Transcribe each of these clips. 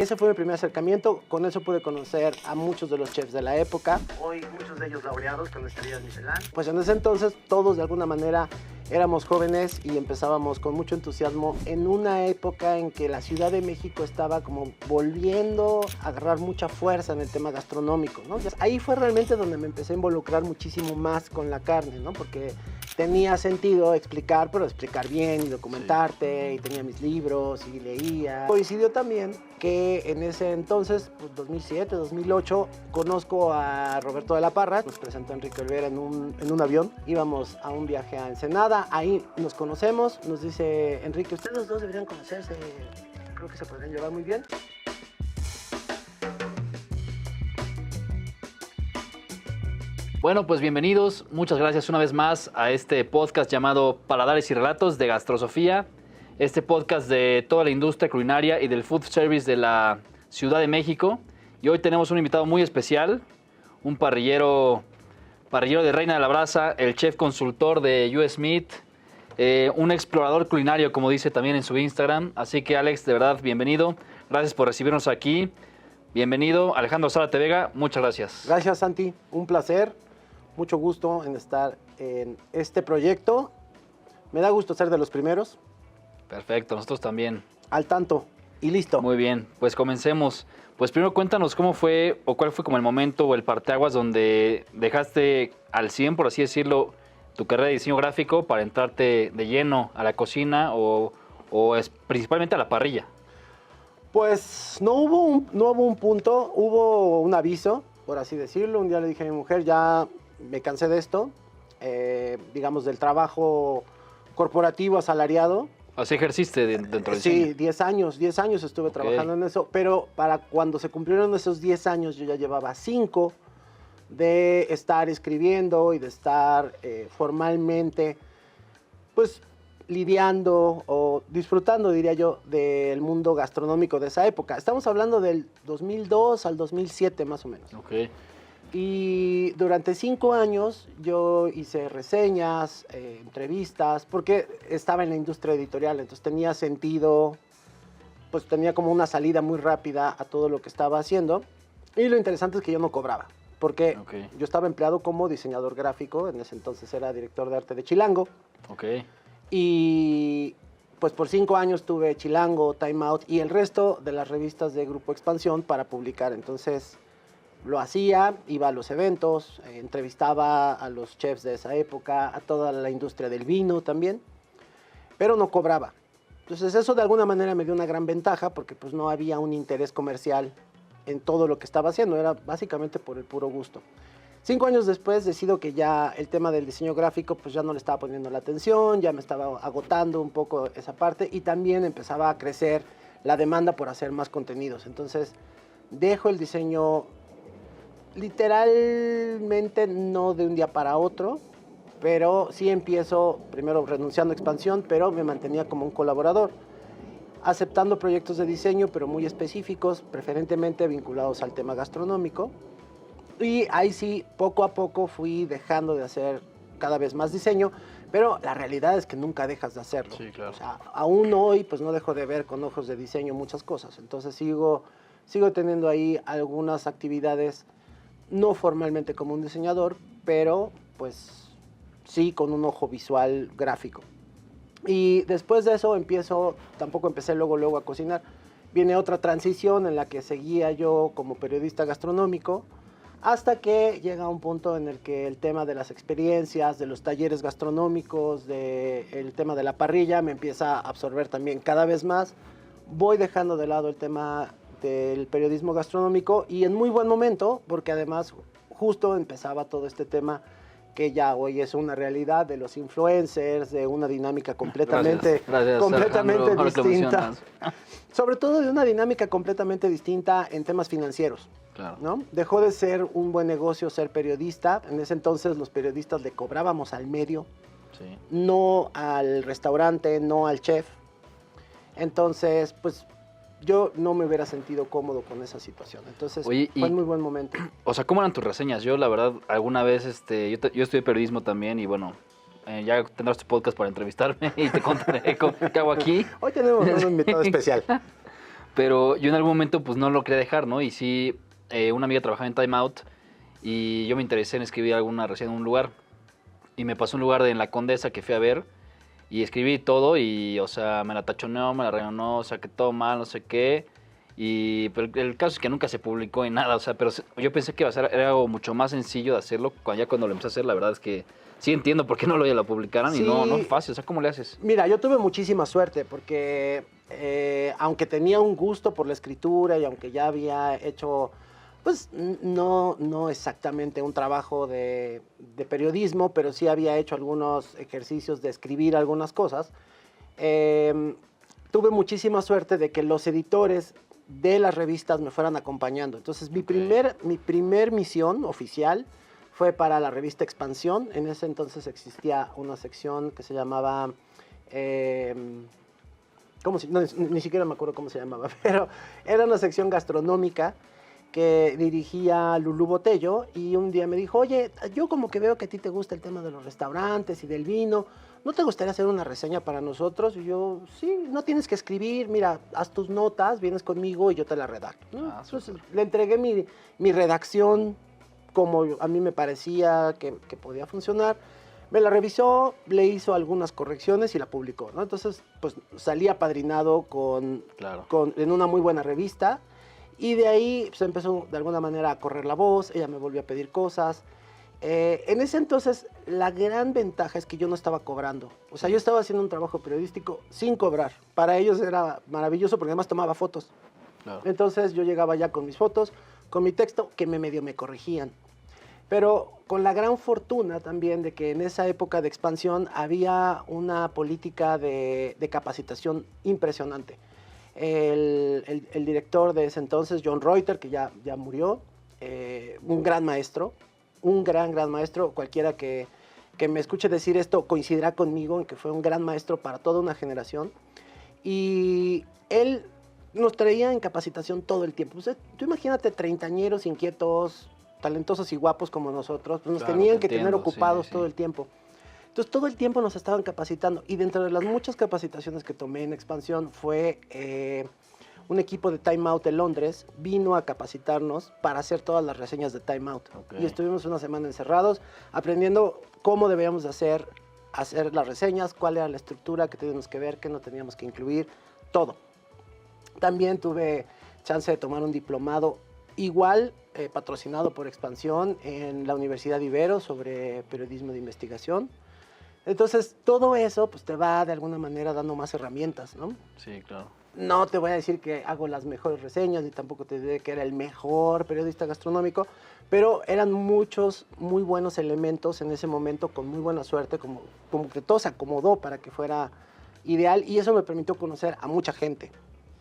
Ese fue mi primer acercamiento, con eso pude conocer a muchos de los chefs de la época. Hoy muchos de ellos laureados con estrellas Michelin. Pues en ese entonces todos de alguna manera éramos jóvenes y empezábamos con mucho entusiasmo en una época en que la Ciudad de México estaba como volviendo a agarrar mucha fuerza en el tema gastronómico, ¿no? Ahí fue realmente donde me empecé a involucrar muchísimo más con la carne, ¿no? Porque tenía sentido explicar, pero explicar bien y documentarte, y tenía mis libros y leía. Coincidió también que en ese entonces, pues 2007, 2008, conozco a Roberto de la Parra, nos presentó Enrique Olvera en un avión, íbamos a un viaje a Ensenada, ahí nos conocemos, nos dice Enrique, ustedes dos deberían conocerse, creo que se podrían llevar muy bien. Bueno, pues bienvenidos, muchas gracias una vez más a este podcast llamado Paladares y Relatos de Gastrosofía, este podcast de toda la industria culinaria y del food service de la Ciudad de México. Y hoy tenemos un invitado muy especial, un parrillero de Reina de la Brasa, el chef consultor de US Meat, un explorador culinario, como dice también en su Instagram. Así que Alex, de verdad, bienvenido, gracias por recibirnos aquí. Bienvenido, Alejandro Zárate Vega, muchas gracias. Gracias, Santi, un placer. Mucho gusto en estar en este proyecto. Me da gusto ser de los primeros. Perfecto, nosotros también. Al tanto y listo. Muy bien, pues comencemos. Pues primero cuéntanos cómo fue o cuál fue como el momento o el parteaguas donde dejaste al 100, por así decirlo, tu carrera de diseño gráfico para entrarte de lleno a la cocina o principalmente a la parrilla. Pues no hubo un punto, hubo un aviso, por así decirlo. Un día le dije a mi mujer, ya me cansé de esto, digamos, del trabajo corporativo asalariado. ¿Así ejerciste dentro del Sí, cine? 10 años estuve trabajando en eso, pero para cuando se cumplieron esos 10 años yo ya llevaba 5 de estar escribiendo y de estar formalmente, pues, lidiando o disfrutando, diría yo, del mundo gastronómico de esa época. Estamos hablando del 2002 al 2007 más o menos. Ok. Y durante 5 años yo hice reseñas, entrevistas, porque estaba en la industria editorial, entonces tenía sentido, pues tenía como una salida muy rápida a todo lo que estaba haciendo. Y lo interesante es que yo no cobraba, porque yo estaba empleado como diseñador gráfico, en ese entonces era director de arte de Chilango. Ok. Y pues por 5 años tuve Chilango, Time Out y el resto de las revistas de Grupo Expansión para publicar. Entonces lo hacía, iba a los eventos, entrevistaba a los chefs de esa época, a toda la industria del vino también, pero no cobraba. Entonces eso de alguna manera me dio una gran ventaja porque pues no había un interés comercial en todo lo que estaba haciendo, era básicamente por el puro gusto. 5 años después decido que ya el tema del diseño gráfico pues ya no le estaba poniendo la atención, ya me estaba agotando un poco esa parte y también empezaba a crecer la demanda por hacer más contenidos. Entonces dejo el diseño literalmente no de un día para otro, pero sí empiezo primero renunciando a Expansión, pero me mantenía como un colaborador, aceptando proyectos de diseño, pero muy específicos, preferentemente vinculados al tema gastronómico. Y ahí sí, poco a poco fui dejando de hacer cada vez más diseño, pero la realidad es que nunca dejas de hacerlo. Sí, claro. O sea, aún hoy pues no dejo de ver con ojos de diseño muchas cosas. Entonces sigo teniendo ahí algunas actividades, no formalmente como un diseñador, pero pues sí con un ojo visual gráfico. Y después de eso tampoco empecé luego a cocinar. Viene otra transición en la que seguía yo como periodista gastronómico, hasta que llega un punto en el que el tema de las experiencias, de los talleres gastronómicos, el tema de la parrilla me empieza a absorber también cada vez más. Voy dejando de lado el tema del periodismo gastronómico y en muy buen momento, porque además justo empezaba todo este tema que ya hoy es una realidad de los influencers, de una dinámica completamente distinta. Sobre todo de una dinámica completamente distinta en temas financieros. Claro. ¿No? Dejó de ser un buen negocio ser periodista. En ese entonces los periodistas le cobrábamos al medio, Sí. no al restaurante, no al chef. Entonces, pues yo no me hubiera sentido cómodo con esa situación. Entonces, Oye, fue un muy buen momento. O sea, ¿cómo eran tus reseñas? Yo, la verdad, alguna vez, yo estudié periodismo también y bueno, ya tendrás tu podcast para entrevistarme y te contaré qué hago aquí. Hoy tenemos un invitado especial. Pero yo en algún momento pues no lo quería dejar, ¿no? Y sí, una amiga trabajaba en Time Out y yo me interesé en escribir alguna reseña en un lugar. Y me pasó un lugar en La Condesa que fui a ver y escribí todo y, o sea, me la tachoneó, me la rellenó, o sea, que todo mal, no sé qué. Y pero el caso es que nunca se publicó en nada, o sea, pero yo pensé que iba a ser era algo mucho más sencillo de hacerlo. Ya cuando lo empecé a hacer, la verdad es que sí entiendo por qué no lo publicaran y no es Sí, fácil, o sea, ¿cómo le haces? mira, yo tuve muchísima suerte porque aunque tenía un gusto por la escritura y aunque ya había hecho, pues no exactamente un trabajo de periodismo, pero sí había hecho algunos ejercicios de escribir algunas cosas, tuve muchísima suerte de que los editores de las revistas me fueran acompañando. Entonces, mi primer misión oficial fue para la revista Expansión. En ese entonces existía una sección que se llamaba... no, ni siquiera me acuerdo cómo se llamaba, pero era una sección gastronómica que dirigía Lulú Botello, y un día me dijo, oye, yo como que veo que a ti te gusta el tema de los restaurantes y del vino, ¿no te gustaría hacer una reseña para nosotros? Y yo, sí, no tienes que escribir, mira, haz tus notas, vienes conmigo y yo te la redacto, ¿no? Entonces le entregué mi redacción como a mí me parecía que podía funcionar. Me la revisó, le hizo algunas correcciones y la publicó, ¿no? Entonces, pues salí apadrinado en una muy buena revista. Y de ahí pues, empezó de alguna manera a correr la voz, ella me volvió a pedir cosas. En ese entonces, la gran ventaja es que yo no estaba cobrando. O sea, yo estaba haciendo un trabajo periodístico sin cobrar. Para ellos era maravilloso porque además tomaba fotos. Claro. Entonces yo llegaba ya con mis fotos, con mi texto, que medio me corregían. Pero con la gran fortuna también de que en esa época de Expansión había una política de capacitación impresionante. El director de ese entonces, John Reuter, que ya murió, un gran maestro, un gran maestro. Cualquiera que me escuche decir esto coincidirá conmigo en que fue un gran maestro para toda una generación. Y él nos traía en capacitación todo el tiempo. O sea, tú imagínate treintañeros inquietos, talentosos y guapos como nosotros, pues nos tenían que tener ocupados todo el tiempo. Entonces, todo el tiempo nos estaban capacitando. Y dentro de las muchas capacitaciones que tomé en Expansión fue un equipo de Time Out de Londres vino a capacitarnos para hacer todas las reseñas de Time Out. Okay. Y estuvimos una semana encerrados aprendiendo cómo debíamos hacer las reseñas, cuál era la estructura, qué teníamos que ver, qué no teníamos que incluir, todo. También tuve chance de tomar un diplomado igual, patrocinado por Expansión en la Universidad de Ibero sobre periodismo de investigación. Entonces, todo eso pues, te va de alguna manera dando más herramientas, ¿no? Sí, claro. No te voy a decir que hago las mejores reseñas, ni tampoco te diré que era el mejor periodista gastronómico, pero eran muchos muy buenos elementos en ese momento, con muy buena suerte, como que todo se acomodó para que fuera ideal, y eso me permitió conocer a mucha gente,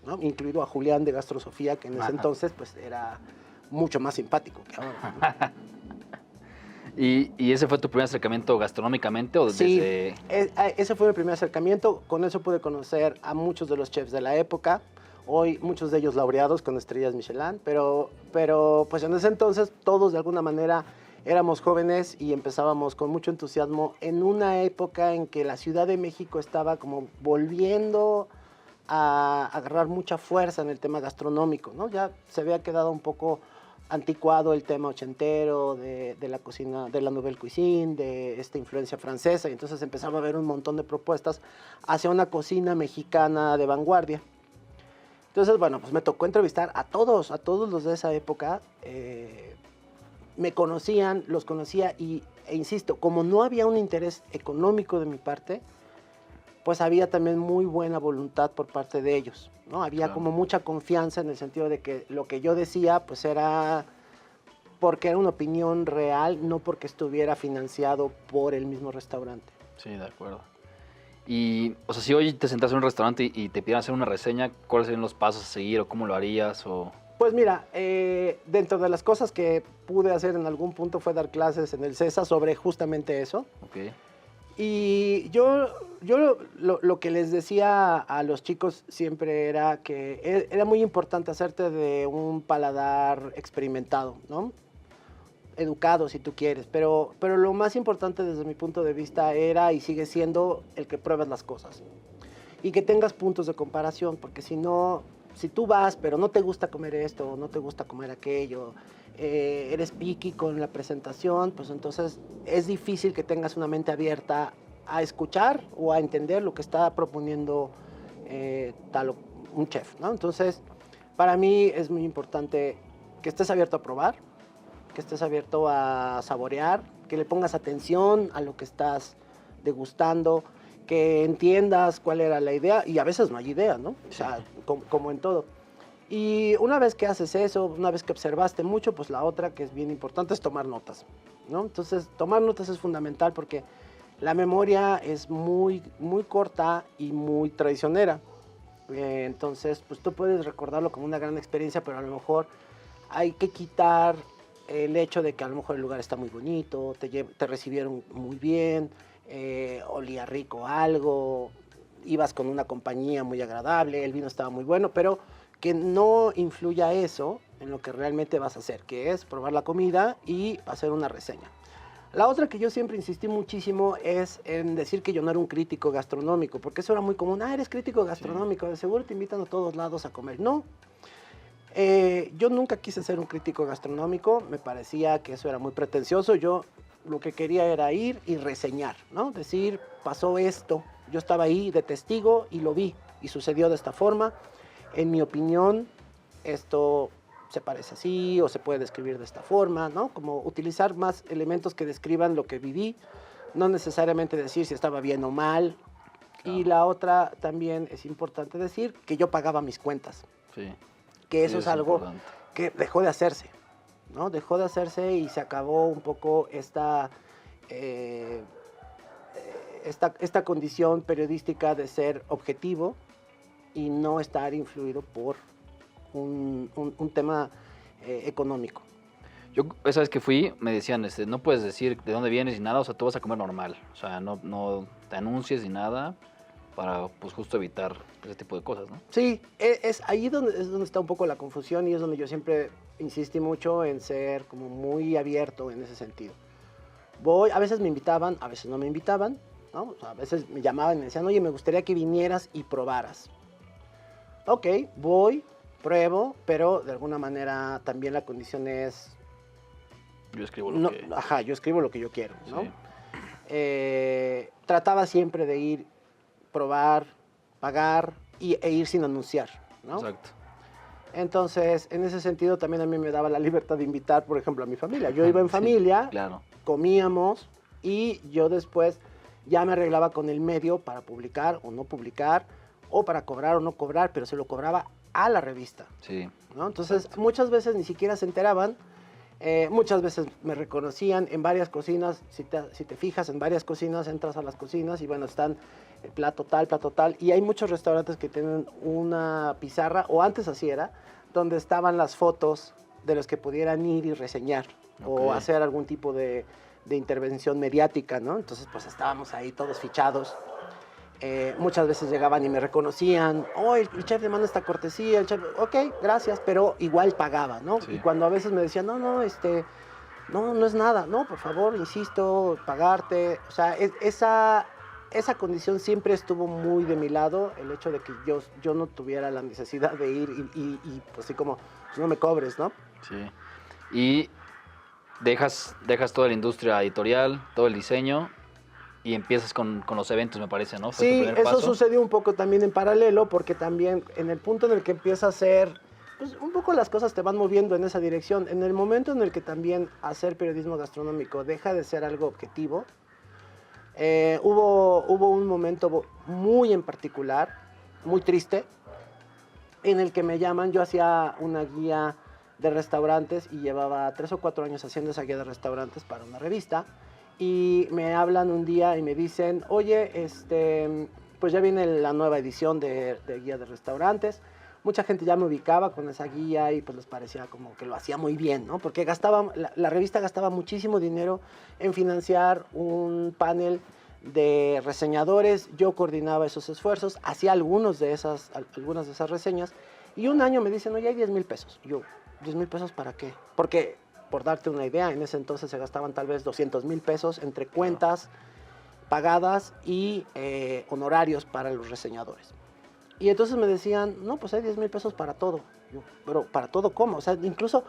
¿no? Incluido a Julián de Gastrosofía, que en ese entonces pues, era mucho más simpático que ahora. ¿Y ese fue tu primer acercamiento gastronómicamente? ¿O sí, desde... ese fue mi primer acercamiento. Con eso pude conocer a muchos de los chefs de la época. Hoy muchos de ellos laureados con estrellas Michelin, pero pues en ese entonces todos de alguna manera éramos jóvenes y empezábamos con mucho entusiasmo en una época en que la Ciudad de México estaba como volviendo a agarrar mucha fuerza en el tema gastronómico, ¿no? Ya se había quedado un poco anticuado el tema ochentero de la cocina, de la nouvelle cuisine, de esta influencia francesa, y entonces empezaba a haber un montón de propuestas hacia una cocina mexicana de vanguardia. Entonces, bueno, pues me tocó entrevistar a todos los de esa época. Me conocían, los conocía e insisto, como no había un interés económico de mi parte, pues había también muy buena voluntad por parte de ellos, ¿no? Había como mucha confianza en el sentido de que lo que yo decía, pues era porque era una opinión real, no porque estuviera financiado por el mismo restaurante. Sí, de acuerdo. Y, o sea, si hoy te sentas en un restaurante y te pidieran hacer una reseña, ¿cuáles serían los pasos a seguir o cómo lo harías? Pues mira, dentro de las cosas que pude hacer en algún punto fue dar clases en el CESA sobre justamente eso. Okay. Y yo lo que les decía a los chicos siempre era que era muy importante hacerte de un paladar experimentado, ¿no? Educado, si tú quieres, pero lo más importante desde mi punto de vista era y sigue siendo el que pruebes las cosas y que tengas puntos de comparación, porque si no, si tú vas, pero no te gusta comer esto, o no te gusta comer aquello, eres picky con la presentación, pues entonces es difícil que tengas una mente abierta a escuchar o a entender lo que está proponiendo un chef, ¿no? Entonces, para mí es muy importante que estés abierto a probar, que estés abierto a saborear, que le pongas atención a lo que estás degustando, que entiendas cuál era la idea, y a veces no hay idea, ¿no? O sea, como en todo. Y una vez que haces eso, una vez que observaste mucho, pues la otra que es bien importante es tomar notas, ¿no? Entonces, tomar notas es fundamental porque la memoria es muy, muy corta y muy traicionera. Entonces, pues tú puedes recordarlo como una gran experiencia, pero a lo mejor hay que quitar el hecho de que a lo mejor el lugar está muy bonito, te recibieron muy bien, olía rico algo, ibas con una compañía muy agradable, el vino estaba muy bueno, pero que no influya eso en lo que realmente vas a hacer, que es probar la comida y hacer una reseña. La otra que yo siempre insistí muchísimo es en decir que yo no era un crítico gastronómico, porque eso era muy común. Eres crítico gastronómico, de seguro te invitan a todos lados a comer. No, yo nunca quise ser un crítico gastronómico, me parecía que eso era muy pretencioso. Yo lo que quería era ir y reseñar, ¿no? Decir, pasó esto, yo estaba ahí de testigo y lo vi, y sucedió de esta forma. En mi opinión, esto se parece así o se puede describir de esta forma, ¿no? Como utilizar más elementos que describan lo que viví, no necesariamente decir si estaba bien o mal. Claro. Y la otra también es importante decir que yo pagaba mis cuentas. Sí. Que eso es algo importante, que dejó de hacerse, ¿no? Dejó de hacerse y se acabó un poco esta condición periodística de ser objetivo y no estar influido por un tema económico. Yo esa vez que fui me decían, no puedes decir de dónde vienes ni nada, o sea, tú vas a comer normal, o sea, no te anuncies ni nada para, pues, justo evitar ese tipo de cosas, ¿no? Sí, es ahí donde está un poco la confusión y es donde yo siempre insistí mucho en ser como muy abierto en ese sentido. A veces me invitaban, a veces no me invitaban, ¿no? O sea, a veces me llamaban y me decían, oye, me gustaría que vinieras y probaras. Ok, voy, pruebo, pero de alguna manera también la condición es... Yo escribo lo que... Ajá, yo escribo lo que yo quiero, ¿no? Sí. Trataba siempre de ir, probar, pagar e ir sin anunciar, ¿no? Exacto. Entonces, en ese sentido también a mí me daba la libertad de invitar, por ejemplo, a mi familia. Yo iba en familia, sí, claro, comíamos y yo después ya me arreglaba con el medio para publicar o no publicar, o para cobrar o no cobrar, pero se lo cobraba a la revista. Sí. ¿No? Entonces, muchas veces ni siquiera se enteraban, muchas veces me reconocían en varias cocinas. Si te fijas, en varias cocinas, entras a las cocinas y bueno, están plato tal, y hay muchos restaurantes que tienen una pizarra, o antes así era, donde estaban las fotos de los que pudieran ir y reseñar, o hacer algún tipo de intervención mediática, ¿no? Entonces, pues estábamos ahí todos fichados. Muchas veces llegaban y me reconocían, el chef le manda esta cortesía, el chef, ok, gracias, pero igual pagaba, ¿no? Sí. Y cuando a veces me decían, no es nada, no, por favor, insisto, pagarte, o sea, esa condición siempre estuvo muy de mi lado, el hecho de que yo no tuviera la necesidad de ir y pues así como, pues no me cobres, ¿no? Sí, y dejas toda la industria editorial, todo el diseño, y empiezas con los eventos, me parece, ¿no? ¿Fue sí, eso sucedió un poco también en paralelo, porque también en el punto en el que empieza a hacer, pues un poco las cosas te van moviendo en esa dirección. En el momento en el que también hacer periodismo gastronómico deja de ser algo objetivo, hubo un momento muy en particular, muy triste, en el que me llaman. Yo hacía una guía de restaurantes y llevaba 3 o 4 años haciendo esa guía de restaurantes para una revista. Y me hablan un día y me dicen, oye, pues ya viene la nueva edición de guía de restaurantes. Mucha gente ya me ubicaba con esa guía y pues les parecía como que lo hacía muy bien, ¿no? Porque la revista gastaba muchísimo dinero en financiar un panel de reseñadores. Yo coordinaba esos esfuerzos, hacía algunas de esas reseñas. Y un año me dicen, oye, hay 10,000 pesos. Y yo, ¿10,000 pesos para qué? Porque, por darte una idea, en ese entonces se gastaban tal vez 200,000 pesos entre cuentas pagadas y honorarios para los reseñadores. Y entonces me decían, no, pues hay 10,000 pesos para todo. Yo, pero ¿para todo cómo? O sea, incluso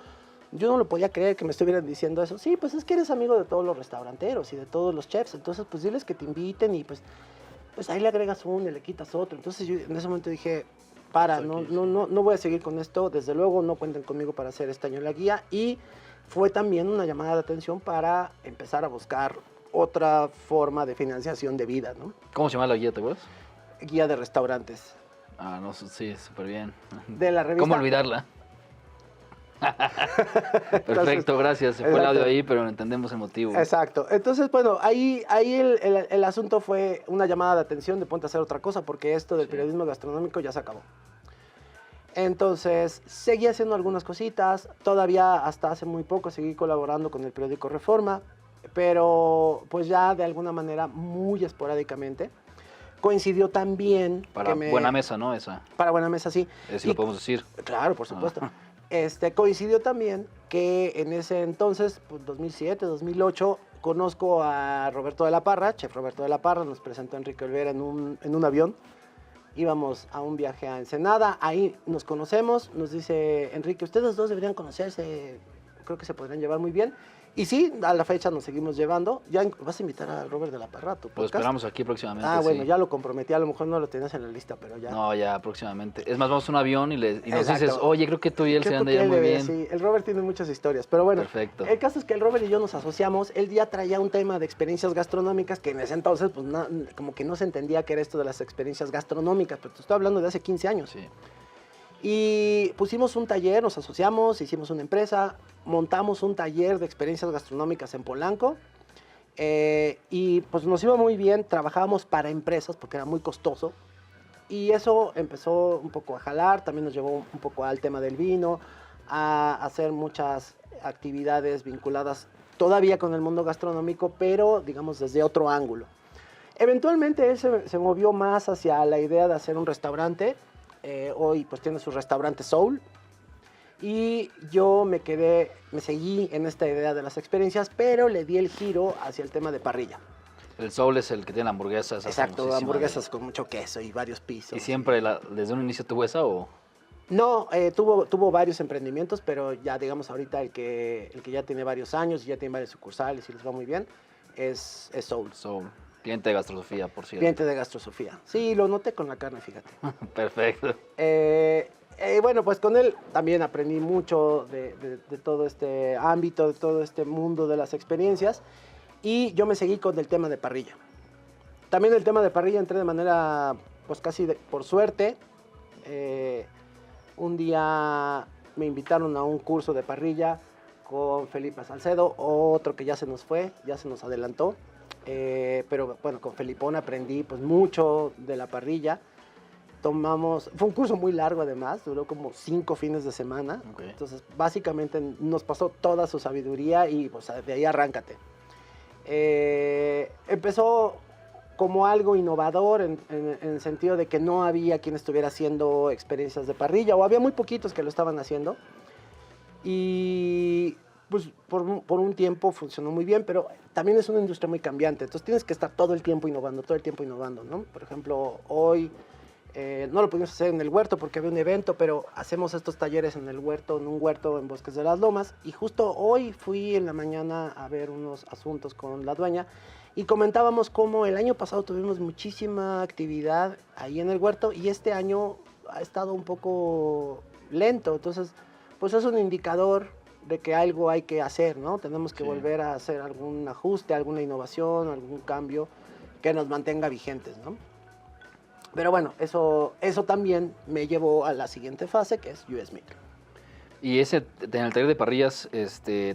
yo no lo podía creer que me estuvieran diciendo eso. Sí, pues es que eres amigo de todos los restauranteros y de todos los chefs. Entonces, pues diles que te inviten y pues ahí le agregas uno y le quitas otro. Entonces yo en ese momento dije, no voy a seguir con esto. Desde luego no cuenten conmigo para hacer este año la guía. Y fue también una llamada de atención para empezar a buscar otra forma de financiación de vida, ¿no? ¿Cómo se llama la guía, te acuerdas? Guía de restaurantes. Ah, no, sí, súper bien. De la revista. ¿Cómo olvidarla? Perfecto, gracias. Se fue el audio ahí, pero entendemos el motivo. Exacto. Entonces, bueno, ahí el asunto fue una llamada de atención de ponte a hacer otra cosa, porque esto del periodismo gastronómico ya se acabó. Entonces, seguí haciendo algunas cositas. Todavía hasta hace muy poco seguí colaborando con el periódico Reforma, pero pues ya de alguna manera muy esporádicamente. Coincidió también para Buena Mesa, ¿no? Esa. Para Buena Mesa, sí. Eso lo podemos decir. Claro, por supuesto. Coincidió también que en ese entonces, pues 2007, 2008, conozco a Roberto de la Parra, chef Roberto de la Parra, nos presentó Enrique Olvera en un avión. Íbamos a un viaje a Ensenada, ahí nos conocemos, nos dice Enrique, ustedes dos deberían conocerse, creo que se podrían llevar muy bien. Y sí, a la fecha nos seguimos llevando. ¿Ya vas a invitar a Robert de la Parra a tu podcast? Lo esperamos aquí próximamente. Ah, bueno, ya lo comprometí. A lo mejor no lo tenías en la lista, pero ya. No, ya próximamente. Es más, vamos a un avión y nos dices, oye, creo que tú y él se van de muy bien. Sí, el Robert tiene muchas historias. Pero bueno, perfecto. El caso es que el Robert y yo nos asociamos. Él ya traía un tema de experiencias gastronómicas que en ese entonces, pues, como que no se entendía qué era esto de las experiencias gastronómicas. Pero te estoy hablando de hace 15 años. Sí. Y pusimos un taller, nos asociamos, hicimos una empresa, montamos un taller de experiencias gastronómicas en Polanco y pues nos iba muy bien, trabajábamos para empresas porque era muy costoso y eso empezó un poco a jalar, también nos llevó un poco al tema del vino, a hacer muchas actividades vinculadas todavía con el mundo gastronómico, pero digamos desde otro ángulo. Eventualmente él se movió más hacia la idea de hacer un restaurante. Hoy pues tiene su restaurante Soul y yo me seguí en esta idea de las experiencias, pero le di el giro hacia el tema de parrilla. El Soul es el que tiene hamburguesas. Exacto, hamburguesas con mucho queso y varios pisos. ¿Y siempre desde un inicio tuvo esa o...? No, tuvo varios emprendimientos, pero ya digamos ahorita el que ya tiene varios años y ya tiene varias sucursales y les va muy bien, es Soul. Soul. Cliente de Gastrosofía, por cierto. Cliente de Gastrosofía. Sí, lo noté con la carne, fíjate. Perfecto. Bueno, pues con él también aprendí mucho de todo este ámbito, de todo este mundo de las experiencias. Y yo me seguí con el tema de parrilla. También el tema de parrilla entré de manera, pues casi por suerte. Un día me invitaron a un curso de parrilla con Felipe Salcedo, otro que ya se nos fue, ya se nos adelantó. Pero bueno, con Felipón aprendí pues mucho de la parrilla. Fue un curso muy largo además, duró como 5 fines de semana. Okay. Entonces básicamente nos pasó toda su sabiduría y pues de ahí arráncate. Empezó como algo innovador en el sentido de que no había quien estuviera haciendo experiencias de parrilla, o había muy poquitos que lo estaban haciendo. Y pues por un tiempo funcionó muy bien, pero también es una industria muy cambiante, entonces tienes que estar todo el tiempo innovando, ¿no? Por ejemplo, hoy no lo pudimos hacer en el huerto porque había un evento, pero hacemos estos talleres en el huerto, en un huerto en Bosques de las Lomas, y justo hoy fui en la mañana a ver unos asuntos con la dueña, y comentábamos cómo el año pasado tuvimos muchísima actividad ahí en el huerto, y este año ha estado un poco lento, entonces pues es un indicador de que algo hay que hacer, ¿no? Tenemos que volver a hacer algún ajuste, alguna innovación, algún cambio que nos mantenga vigentes, ¿no? Pero bueno, eso también me llevó a la siguiente fase, que es US Meat. Y en el taller de parrillas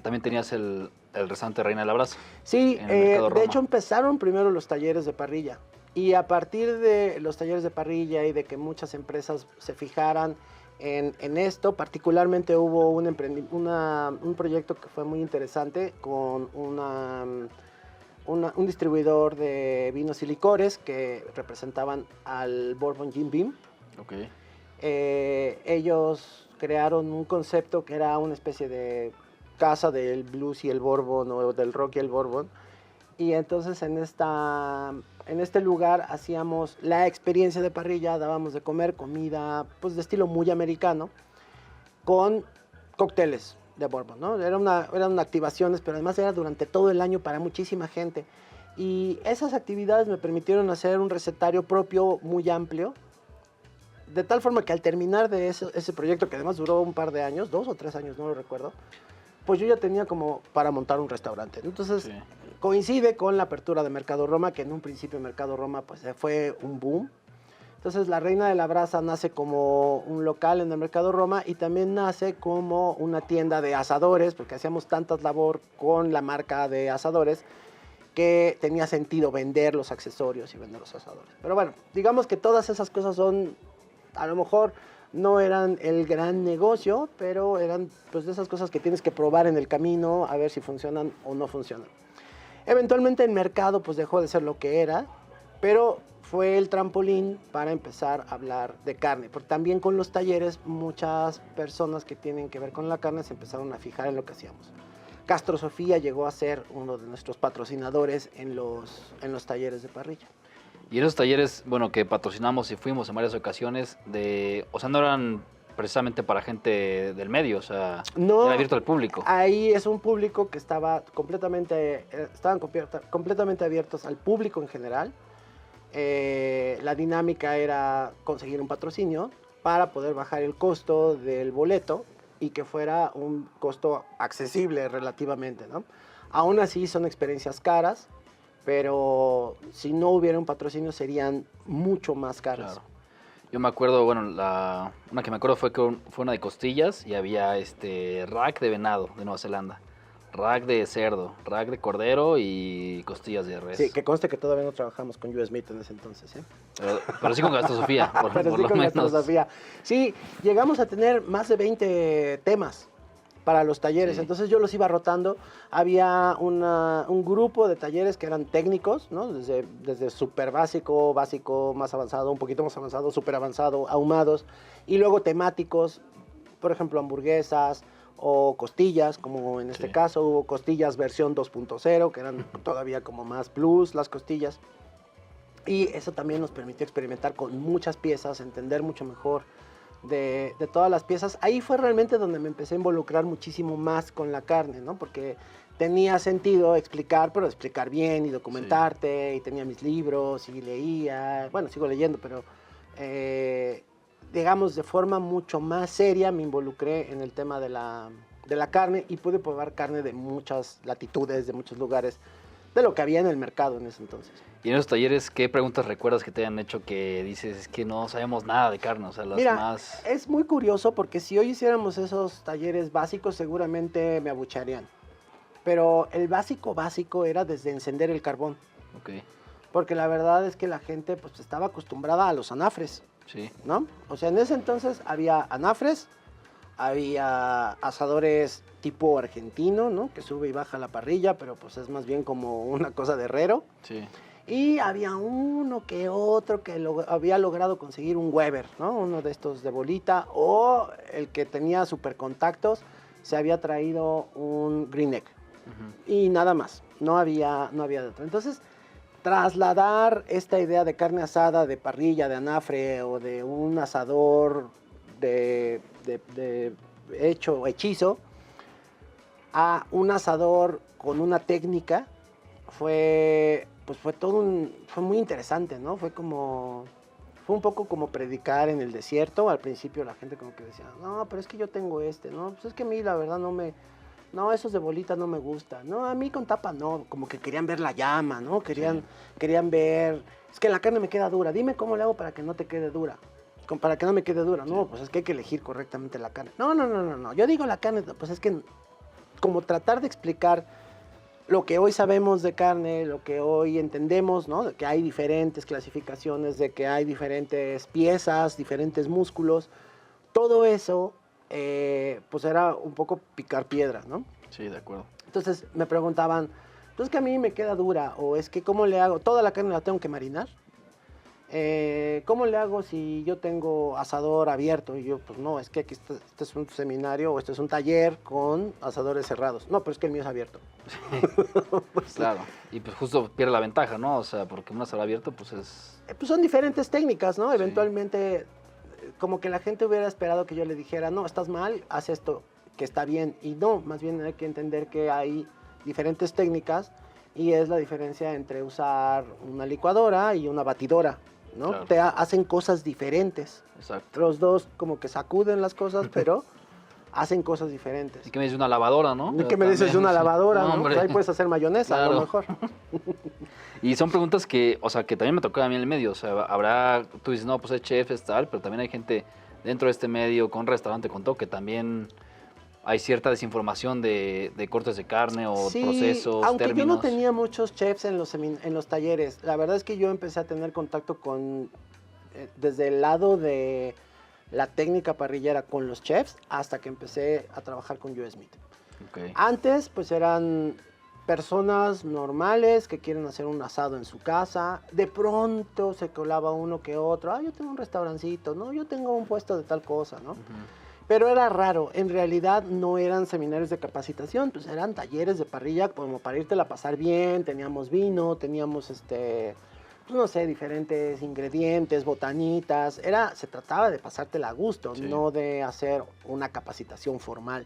también tenías el restaurante Reina de la Brasa. Sí, de hecho empezaron primero los talleres de parrilla. Y a partir de los talleres de parrilla y de que muchas empresas se fijaran en esto, particularmente hubo un proyecto que fue muy interesante con un distribuidor de vinos y licores que representaban al Bourbon Jim Beam. Okay. Ellos crearon un concepto que era una especie de casa del blues y el bourbon, o del rock y el bourbon. Y entonces en esta en este lugar hacíamos la experiencia de parrilla, dábamos de comer comida pues de estilo muy americano, con cócteles de bourbon, ¿no? Eran activaciones, pero además era durante todo el año para muchísima gente. Y esas actividades me permitieron hacer un recetario propio muy amplio, de tal forma que al terminar de ese proyecto, que además duró un par de años, 2 o 3 años, no lo recuerdo, pues yo ya tenía como para montar un restaurante. Entonces, sí, coincide con la apertura de Mercado Roma, que en un principio Mercado Roma pues fue un boom. Entonces, la Reina de la Brasa nace como un local en el Mercado Roma y también nace como una tienda de asadores, porque hacíamos tantas labor con la marca de asadores que tenía sentido vender los accesorios y vender los asadores. Pero bueno, digamos que todas esas cosas son, a lo mejor no eran el gran negocio, pero eran pues de esas cosas que tienes que probar en el camino a ver si funcionan o no funcionan. Eventualmente el mercado pues dejó de ser lo que era, pero fue el trampolín para empezar a hablar de carne. Porque también con los talleres muchas personas que tienen que ver con la carne se empezaron a fijar en lo que hacíamos. Gastro Sofía llegó a ser uno de nuestros patrocinadores en los talleres de parrilla. Y esos talleres, bueno, que patrocinamos y fuimos en varias ocasiones, o sea, no eran precisamente para gente del medio, o sea, no, era abierto al público. Ahí es un público que estaban completamente abiertos al público en general. La dinámica era conseguir un patrocinio para poder bajar el costo del boleto y que fuera un costo accesible relativamente, ¿no? Aún así son experiencias caras, pero si no hubiera un patrocinio serían mucho más caras. Claro. Yo me acuerdo, bueno, una que me acuerdo fue una de costillas y había rack de venado de Nueva Zelanda, rack de cerdo, rack de cordero y costillas de res. Sí, que conste que todavía no trabajamos con US Meat en ese entonces, ¿eh? Pero sí con Gastro Sofía, por lo menos. Gastro Sofía. Sí, llegamos a tener más de 20 temas para los talleres, sí. Entonces yo los iba rotando. Había un grupo de talleres que eran técnicos, ¿no? Desde súper básico, más avanzado, un poquito más avanzado, súper avanzado, ahumados, y luego temáticos, por ejemplo, hamburguesas o costillas, como en este caso hubo costillas versión 2.0, que eran todavía como más plus las costillas. Y eso también nos permitió experimentar con muchas piezas, entender mucho mejor de todas las piezas. Ahí fue realmente donde me empecé a involucrar muchísimo más con la carne, ¿no? Porque tenía sentido explicar, pero explicar bien y documentarte, y tenía mis libros y leía, bueno, sigo leyendo, pero digamos de forma mucho más seria me involucré en el tema de la carne y pude probar carne de muchas latitudes, de muchos lugares, de lo que había en el mercado en ese entonces. Y en esos talleres, ¿qué preguntas recuerdas que te hayan hecho que dices es que no sabemos nada de carne? O sea, más... es muy curioso porque si hoy hiciéramos esos talleres básicos seguramente me abucharían. Pero el básico era desde encender el carbón. Okay. Porque la verdad es que la gente pues estaba acostumbrada a los anafres. Sí. ¿No? O sea, en ese entonces había anafres, había asadores tipo argentino, ¿no? Que sube y baja la parrilla, pero pues es más bien como una cosa de herrero. Sí. Y había uno que otro que había logrado conseguir un Weber, ¿no? Uno de estos de bolita, o el que tenía super contactos se había traído un Green Egg. Y nada más, no había de otro. Entonces, trasladar esta idea de carne asada, de parrilla, de anafre o de un asador de hechizo a un asador con una técnica fue muy interesante, ¿no? Fue un poco como predicar en el desierto. Al principio la gente como que decía, no, pero es que yo tengo ¿no? Pues es que a mí la verdad no, esos de bolita no me gustan. No, a mí con tapa no, como que querían ver la llama, ¿no? Querían ver, es que la carne me queda dura, dime cómo le hago para que no te quede dura. Para que no me quede dura, no, pues es que hay que elegir correctamente la carne. No, yo digo la carne, pues es que como tratar de explicar lo que hoy sabemos de carne, lo que hoy entendemos, ¿no? De que hay diferentes clasificaciones, de que hay diferentes piezas, diferentes músculos, todo eso pues era un poco picar piedra, ¿no? Sí, de acuerdo. Entonces me preguntaban, ¿entonces que a mí me queda dura? O es que ¿cómo le hago? ¿Toda la carne la tengo que marinar? ¿Cómo le hago si yo tengo asador abierto? Y yo, pues no, es que aquí este es un seminario o este es un taller con asadores cerrados. No, pero es que el mío es abierto. Pues, Claro, y pues justo pierde la ventaja, ¿no? O sea, porque un asador abierto, pues es... pues son diferentes técnicas, ¿no? Sí. Eventualmente, como que la gente hubiera esperado que yo le dijera, no, estás mal, haz esto, que está bien. Y no, más bien hay que entender que hay diferentes técnicas y es la diferencia entre usar una licuadora y una batidora, ¿no? Claro. Hacen cosas diferentes. Exacto. Los dos como que sacuden las cosas, pero hacen cosas diferentes. ¿Y qué me dices de una lavadora, no? ¿Y qué me dices de una lavadora? No, ¿no? hombre. Pues ahí puedes hacer mayonesa, a lo mejor. Y son preguntas que, o sea, que también me tocó a mí en el medio. O sea, habrá, tú dices, no, pues es chef, es tal, pero también hay gente dentro de este medio, con restaurante, con todo, que también hay cierta desinformación de cortes de carne o Sí, procesos, aunque términos. yo no tenía muchos chefs en los talleres. La verdad es que yo empecé a tener contacto con, desde el lado de la técnica parrillera con los chefs, hasta que empecé a trabajar con US Meat. Okay. Antes, pues eran personas normales que quieren hacer un asado en su casa. De pronto se colaba uno que otro. Yo tengo un restaurancito, ¿no? Yo tengo un puesto de tal cosa, ¿no? Pero era raro. En realidad no eran seminarios de capacitación, pues eran talleres de parrilla como para irte a pasar bien. Teníamos vino, teníamos pues no sé, diferentes ingredientes, botanitas. Se trataba de pasártela a gusto, Sí. no de hacer una capacitación formal.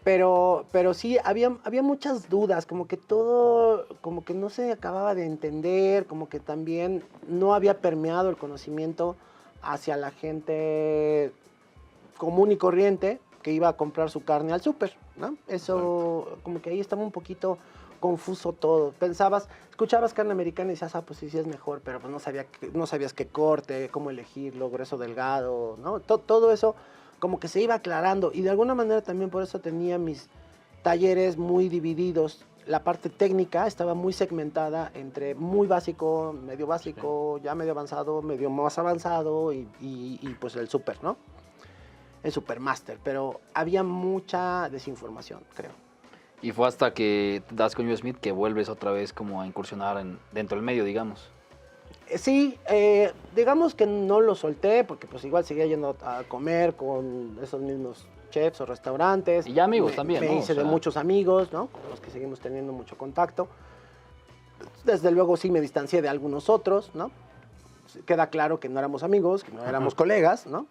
Pero sí, había muchas dudas, como que todo, como que no se acababa de entender, como que también no había permeado el conocimiento hacia la gente común y corriente que iba a comprar su carne al súper, ¿no? Eso, como que ahí estaba un poquito confuso todo. Escuchabas carne americana y decías, pues sí es mejor, pero pues no sabías qué corte, cómo elegirlo, grueso, delgado, ¿no? Todo eso como que se iba aclarando y de alguna manera también por eso tenía mis talleres muy divididos. La parte técnica estaba muy segmentada entre muy básico, medio básico, ya medio avanzado, medio más avanzado y pues el súper, ¿no? El supermaster, pero había mucha desinformación, creo. Y fue hasta que te das con US Meat que vuelves otra vez como a incursionar dentro del medio, digamos. Sí, digamos que no lo solté porque pues igual seguía yendo a comer con esos mismos chefs o restaurantes. Y ya amigos también, Me ¿no? hice O sea, de muchos amigos, ¿no? Con los que seguimos teniendo mucho contacto. Desde luego sí me distancié de algunos otros, ¿no? Queda claro que no éramos amigos, que no éramos colegas, ¿no?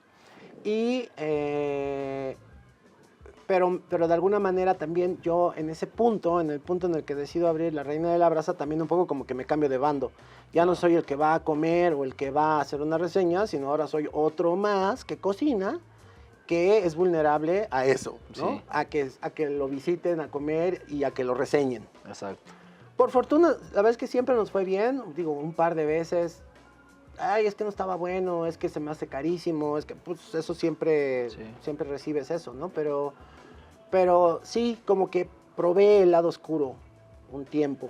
Pero de alguna manera también yo en ese punto, en el punto en el que decido abrir La Reina de la Brasa, también un poco como que me cambio de bando. Ya no soy el que va a comer o el que va a hacer una reseña, sino ahora soy otro más que cocina, que es vulnerable a eso, ¿no? Sí. A que lo visiten a comer y a que lo reseñen. exacto. Por fortuna, la verdad es que siempre nos fue bien, digo, un par de veces. Es que no estaba bueno, es que se me hace carísimo, es que pues eso siempre recibes eso, ¿no? Pero sí, como que probé el lado oscuro un tiempo.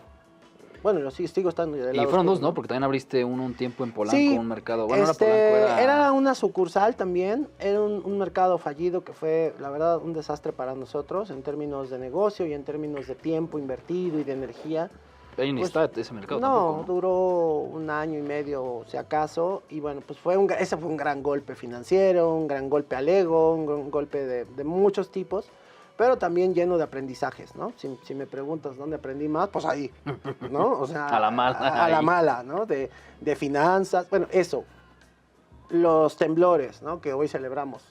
Bueno, lo sigo estando del Y lado fueron oscuro, dos, ¿no? Porque también abriste un tiempo en Polanco, Sí, un mercado. Bueno, no era Polanco, era una sucursal también, era un mercado fallido que fue, la verdad, un desastre para nosotros en términos de negocio y en términos de tiempo invertido y de energía. Ahí ni Pues, está ese mercado No, tampoco, ¿no? duró un año y medio, si acaso, y bueno, pues ese fue un gran golpe financiero, un gran golpe al ego, un gran golpe de muchos tipos, pero también lleno de aprendizajes, ¿no? Si me preguntas dónde aprendí más, pues ahí, ¿no? O sea, A la mala, a la ahí. mala, ¿no? De finanzas, bueno, eso, los temblores, ¿no? Que hoy celebramos.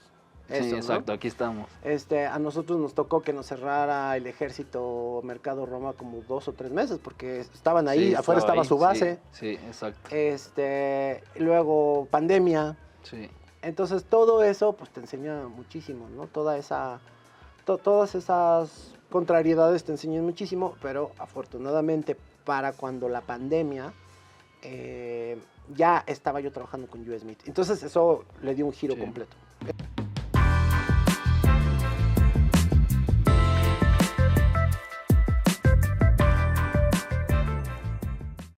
Eso, Sí, ¿no? exacto, aquí estamos. A nosotros nos tocó que nos cerrara el ejército Mercado Roma como 2 o 3 meses porque estaban ahí, Sí, afuera estaba ahí, su base. Sí, exacto. Luego pandemia. Sí. Entonces todo eso pues te enseña muchísimo, ¿no? Todas esas contrariedades te enseñan muchísimo, pero afortunadamente para cuando la pandemia ya estaba yo trabajando con US Meat. Entonces eso le dio un giro Sí. completo.